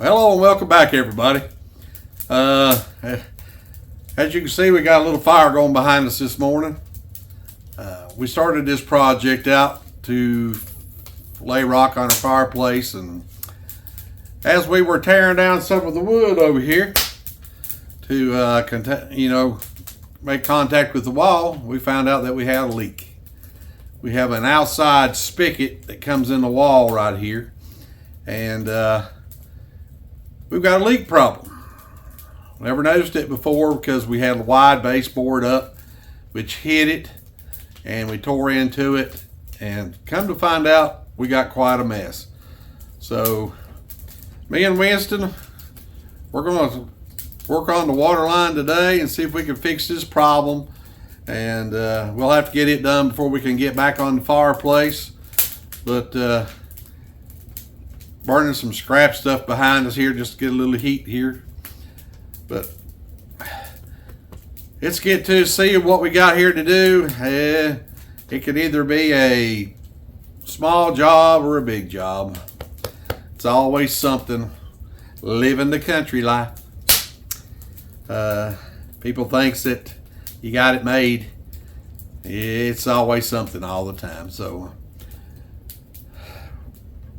Hello and welcome back, everybody. As you can see, we got a little fire going behind us this morning. We started this project out to lay rock on our fireplace, and as we were tearing down some of the wood over here to make contact with the wall, we found out that we had a leak. We have an outside spigot that comes in the wall right here, and we've got a leak problem. Never noticed it before because we had a wide baseboard up which hit it, and we tore into it, and come to find out we got quite a mess. So me and Winston, we're going to work on the water line today and see if we can fix this problem, and we'll have to get it done before we can get back on the fireplace. But burning some scrap stuff behind us here just to get a little heat here. But let's get to see what we got here to do. It could either be a small job or a big job. It's always something. Living the country life. People thinks that you got it made. It's always something all the time. So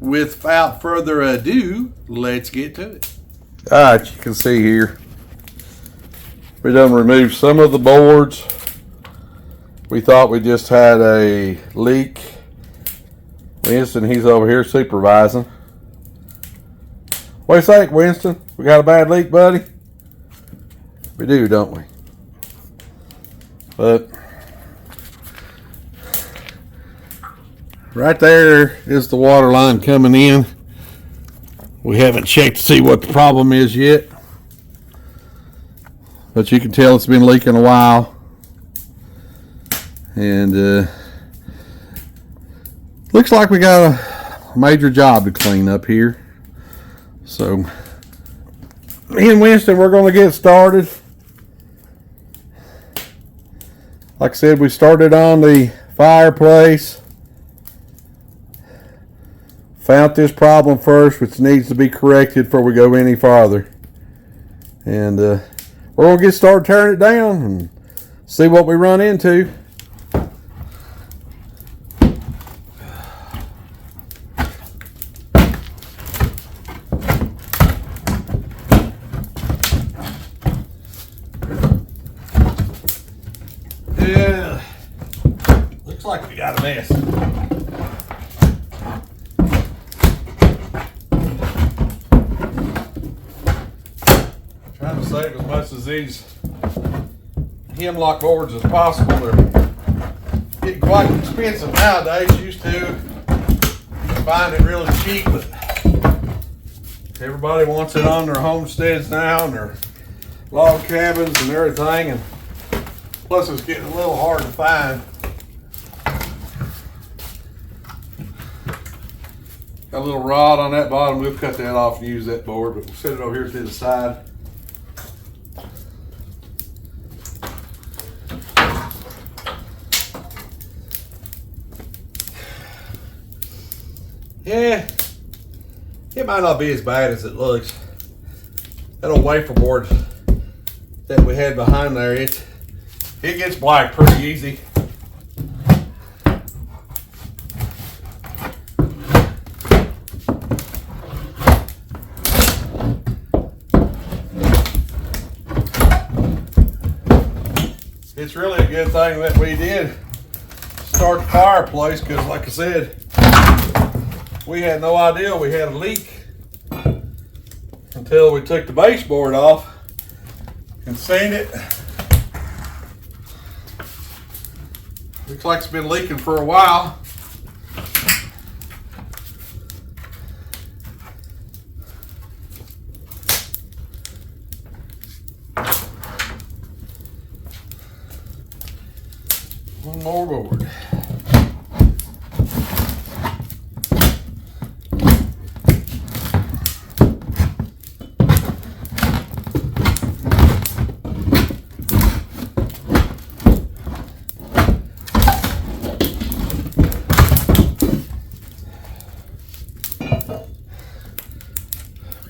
without further ado, let's get to it. Alright, you can see here we done removed some of the boards. We thought we just had a leak. Winston, he's over here supervising. What do you think, Winston? We got a bad leak, buddy? We do, don't we? But right there is the water line coming in. We haven't checked to see what the problem is yet, but you can tell it's been leaking a while. And looks like we got a major job to clean up here. So me and Winston, we're going to get started. Like I said, we started on the fireplace. Found this problem first, which needs to be corrected before we go any farther. And we're going to get started tearing it down and see what we run into. Yeah, looks like we got a mess. Trying to save as much of these hemlock boards as possible. They're getting quite expensive nowadays. Used to find it really cheap, but everybody wants it on their homesteads now and their log cabins and everything, and plus it's getting a little hard to find. Got a little rod on that bottom. We'll cut that off and use that board, but we'll set it over here to the side. Yeah, it might not be as bad as it looks. That old wafer board that we had behind there, it gets black pretty easy. It's really a good thing that we did start the fireplace, because like I said, we had no idea we had a leak until we took the baseboard off and seen it. Looks like it's been leaking for a while. One more board.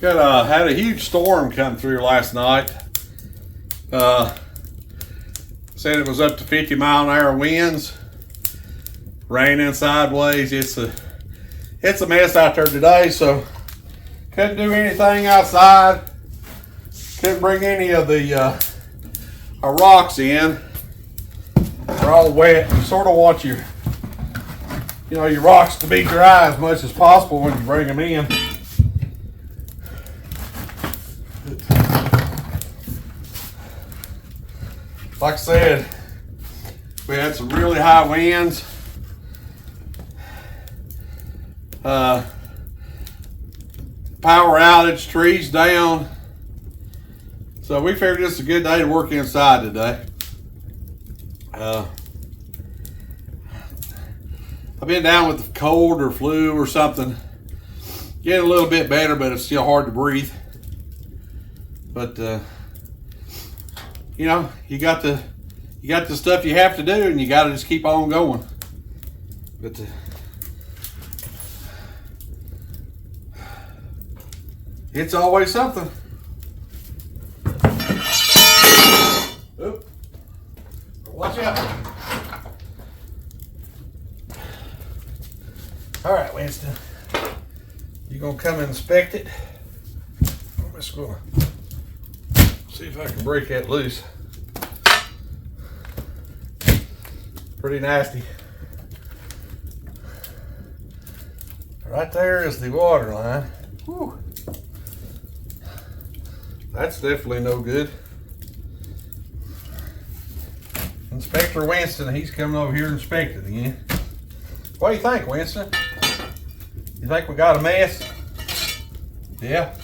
Had a huge storm come through last night. Said it was up to 50-mile-an-hour winds, raining sideways. It's a mess out there today, so couldn't do anything outside. Couldn't bring any of the our rocks in. They're all wet. You sort of want your rocks to be dry as much as possible when you bring them in. Like I said, we had some really high winds. Power outage, trees down. So we figured it's a good day to work inside today. I've been down with the cold or flu or something. Getting a little bit better, but it's still hard to breathe. But you got the stuff you have to do, and you got to just keep on going. But it's always something. Oop. Watch out. All right, Winston. You gonna come and inspect it? I'm just gonna see if I can break that loose. Pretty nasty. Right there is the water line. Whew. That's definitely no good. Inspector Winston, he's coming over here to inspect it again. What do you think, Winston? You think we got a mess? Yeah.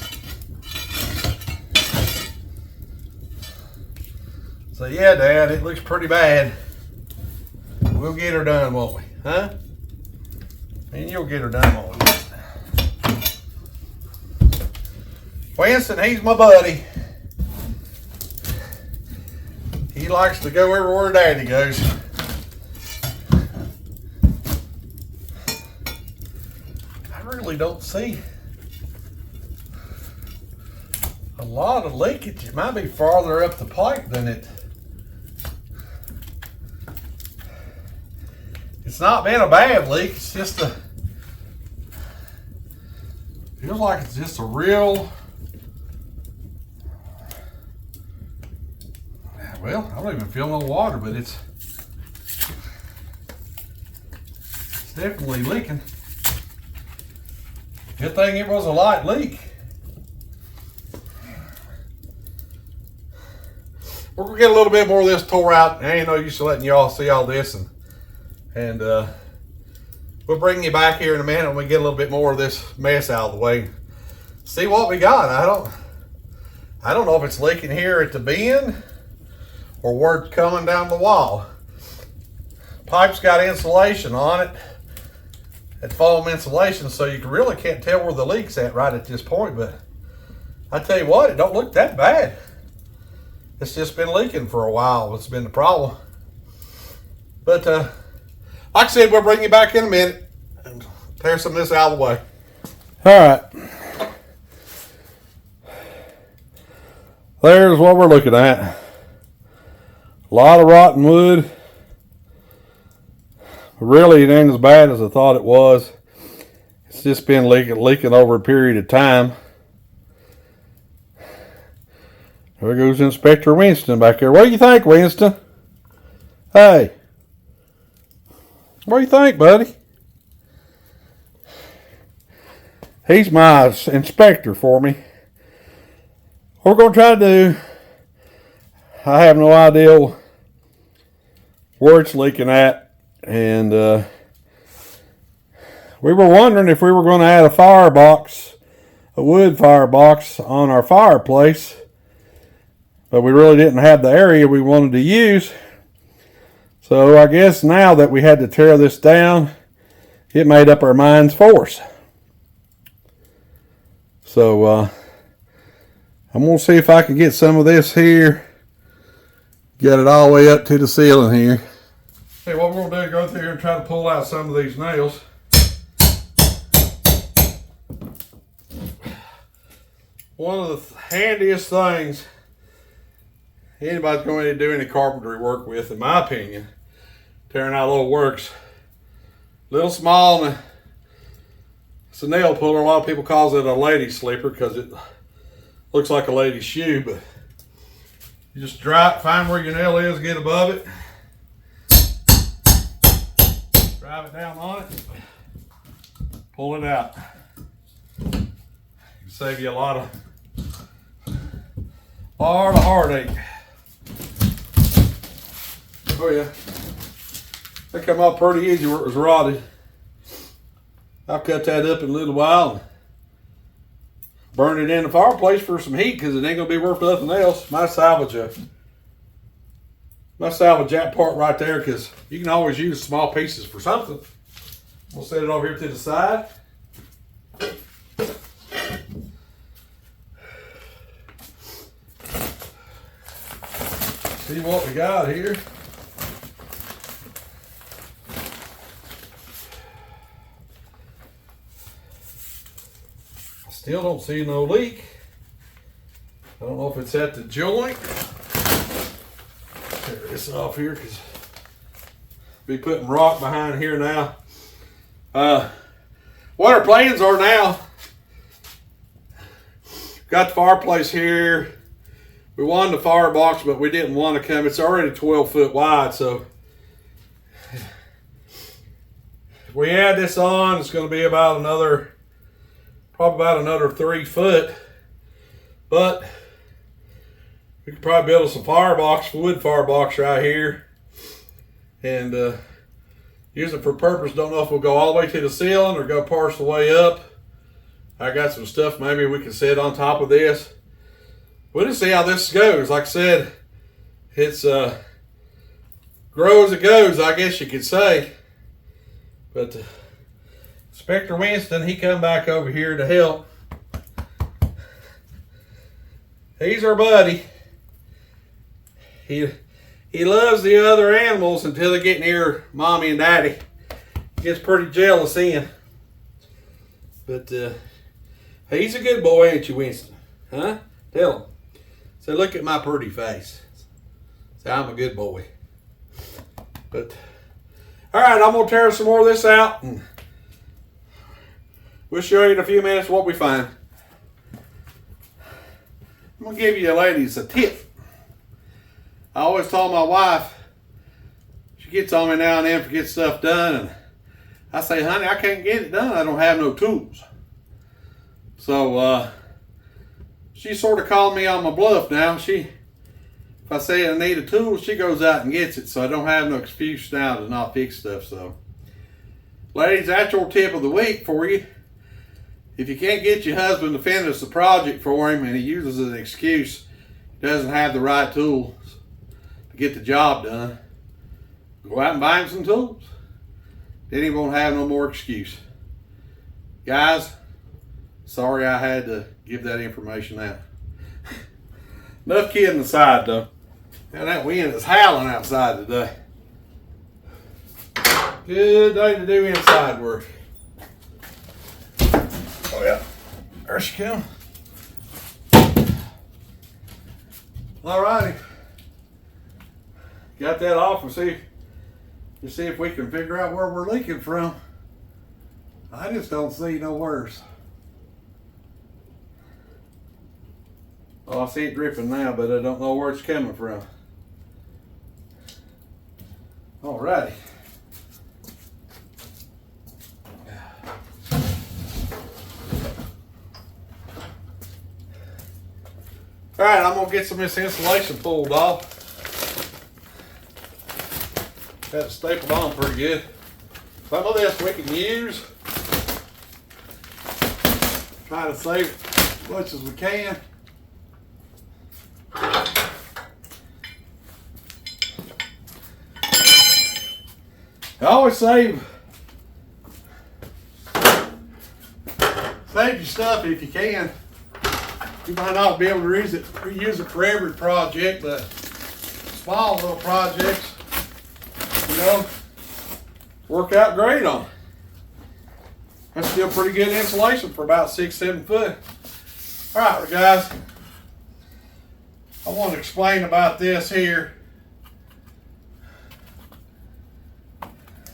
So yeah, Dad, it looks pretty bad. We'll get her done, won't we? Huh? And you'll get her done, won't we? Winston, he's my buddy. He likes to go everywhere Daddy goes. I really don't see a lot of leakage. It might be farther up the pipe than it. It's not been a bad leak. It's just feels like it's just a real. Well, I don't even feel no water, but it's definitely leaking. Good thing it was a light leak. We're gonna get a little bit more of this tore out. I ain't no use to letting y'all see all this, and we'll bring you back here in a minute when we get a little bit more of this mess out of the way. See what we got. I don't know if it's leaking here at the bend or where it's coming down the wall. Pipe's got insulation on it, that foam insulation, so you really can't tell where the leak's at right at this point, but I tell you what, it don't look that bad. It's just been leaking for a while. It's been the problem. But like I said, we'll bring you back in a minute and tear some of this out of the way. All right. There's what we're looking at. A lot of rotten wood. Really, it ain't as bad as I thought it was. It's just been leaking over a period of time. There goes Inspector Winston back there. What do you think, Winston? Hey. What do you think, buddy? He's my inspector for me. What we're going to try to do, I have no idea where it's leaking at, and we were wondering if we were going to add a firebox, a wood firebox on our fireplace, but we really didn't have the area we wanted to use. So I guess now that we had to tear this down, it made up our minds for us. So I'm going to see if I can get some of this here, get it all the way up to the ceiling here. Okay, what we're going to do is go through here and try to pull out some of these nails. One of the handiest things anybody's going to do any carpentry work with, in my opinion, tearing out little works. Little small, and it's a nail puller. A lot of people calls it a lady slipper because it looks like a lady's shoe, but you just find where your nail is, get above it, drive it down on it, pull it out. It'll save you a lot of heartache. Oh yeah, that come out pretty easy where it was rotted. I'll cut that up in a little while and burn it in the fireplace for some heat because it ain't gonna be worth nothing else. Might salvage that part right there because you can always use small pieces for something. We'll set it over here to the side. See what we got here. Still don't see no leak. I don't know if it's at the joint. Tear this off here because be putting rock behind here now. What our plans are now. Got the fireplace here. We wanted the firebox, but we didn't want to come. It's already 12 foot wide, so if we add this on, it's going to be about probably about another 3 foot. But we could probably build us a firebox, wood firebox right here, and use it for purpose. Don't know if we'll go all the way to the ceiling or go partial way up. I got some stuff maybe we can set on top of this. We'll just see how this goes. Like I said, it's grow as it goes, I guess you could say. But Inspector Winston, he come back over here to help. He's our buddy. He loves the other animals until they get near mommy and daddy. He gets pretty jealous in. But he's a good boy, ain't you, Winston? Huh? Tell him. Say, look at my pretty face. Say, I'm a good boy. But, all right, I'm going to tear some more of this out, and we'll show you in a few minutes what we find. I'm going to give you ladies a tip. I always tell my wife, she gets on me now and then to get stuff done, and I say, honey, I can't get it done. I don't have no tools. So, she sort of called me on my bluff now. If I say I need a tool, she goes out and gets it. So I don't have no excuse now to not fix stuff. So, ladies, that's your tip of the week for you. If you can't get your husband to finish the project for him and he uses an excuse, he doesn't have the right tools to get the job done, go out and buy him some tools. Then he won't have no more excuse. Guys, sorry I had to give that information out. Enough kidding aside though. Now that wind is howling outside today. Good day to do inside work. Oh yeah, there she comes. Alrighty. Got that off and see if we can figure out where we're leaking from. I just don't see no worse. Oh, I see it dripping now, but I don't know where it's coming from. Alrighty. Alright, I'm going to get some of this insulation pulled off. Got it stapled on pretty good. Some of this we can use. Try to save it as much as we can. I always save your stuff if you can. You might not be able to reuse it for every project, but small little projects, you know, work out great on. That's still pretty good insulation for about 6-7 foot. All right, guys, I want to explain about this here.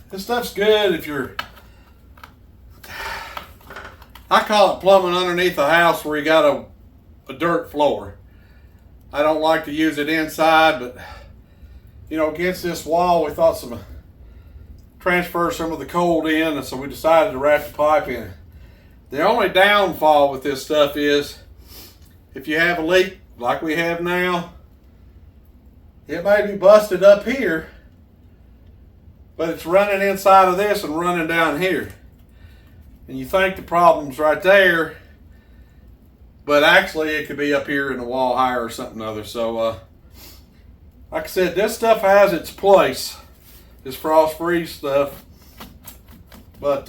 This stuff's good if you're, I call it plumbing underneath the house where you got a dirt floor. I don't like to use it inside, but you know, against this wall, we thought transfer some of the cold in, and so we decided to wrap the pipe in it. The only downfall with this stuff is if you have a leak like we have now, it may be busted up here, but it's running inside of this and running down here. And you think the problem's right there, but actually it could be up here in the wall higher or something other. So like I said, this stuff has its place, this frost freeze stuff, but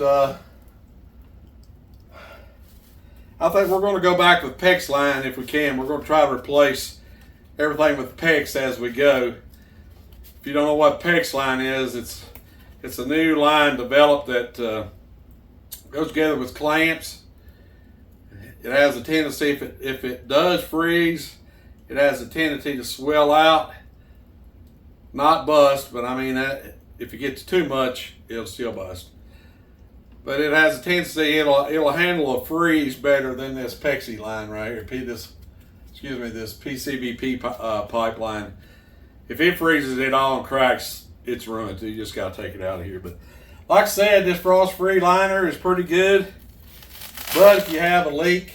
I think we're going to go back with PEX line if we can. We're going to try to replace everything with PEX as we go. If you don't know what PEX line is, it's a new line developed that goes together with clamps. It has a tendency, if it does freeze, it has a tendency to swell out, not bust, but I mean, if it gets too much, it'll still bust. But it has a tendency, it'll handle a freeze better than this PEX line right here, this PCBP pipeline. If it freezes it all and cracks, it's ruined. You just got to take it out of here. But like I said, this frost-free liner is pretty good. But if you have a leak,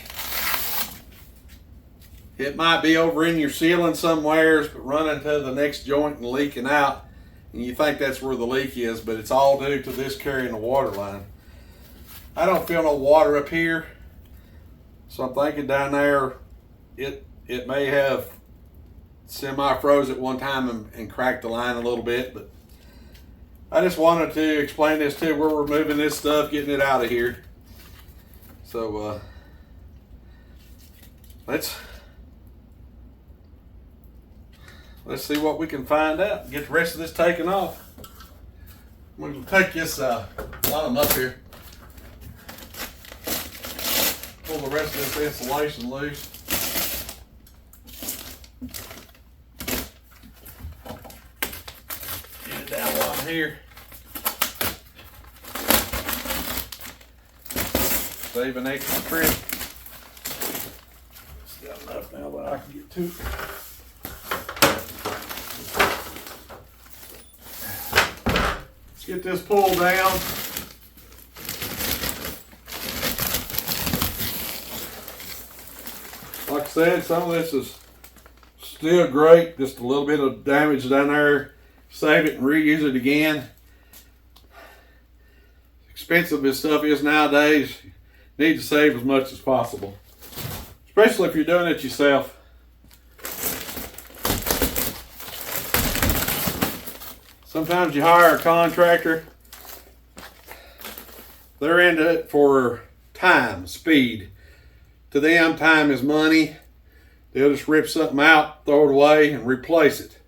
it might be over in your ceiling somewheres, but running to the next joint and leaking out, and you think that's where the leak is, but it's all due to this carrying the water line. I don't feel no water up here, so I'm thinking down there it may have semi-froze at one time and cracked the line a little bit, but I just wanted to explain this too. We're removing this stuff, getting it out of here. So let's see what we can find out and get the rest of this taken off. I'm going to take this bottom up here, pull the rest of this insulation loose. Get it down along here. Save an extra trip. It's got enough now that I can get to it. Let's get this pulled down. Like I said, some of this is still great. Just a little bit of damage down there. Save it and reuse it again. Expensive this stuff is nowadays. You need to save as much as possible, especially if you're doing it yourself. Sometimes you hire a contractor. They're into it for time, speed. To them, time is money. They'll just rip something out, throw it away, and replace it.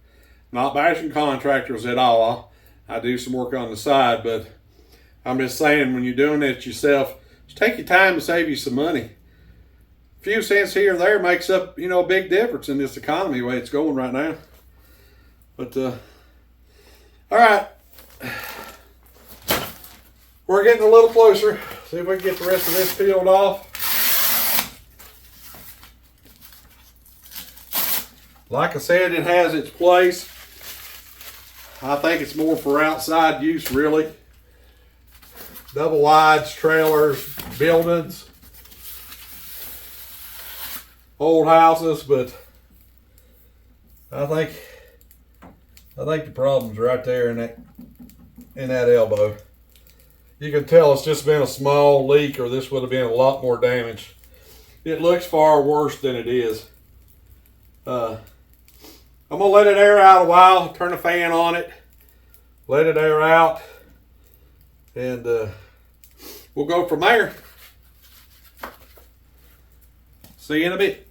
Not bashing contractors at all. I do some work on the side, but I'm just saying, when you're doing it yourself, just take your time to save you some money. A few cents here or there makes up, a big difference in this economy, the way it's going right now. But, all right. We're getting a little closer. See if we can get the rest of this peeled off. Like I said, it has its place. I think it's more for outside use, really. Double wides, trailers, buildings, old houses, but I think the problem's right there in that elbow. You can tell it's just been a small leak, or this would have been a lot more damage. It looks far worse than it is. I'm gonna let it air out a while, turn the fan on it, let it air out, and we'll go from there. See you in a bit.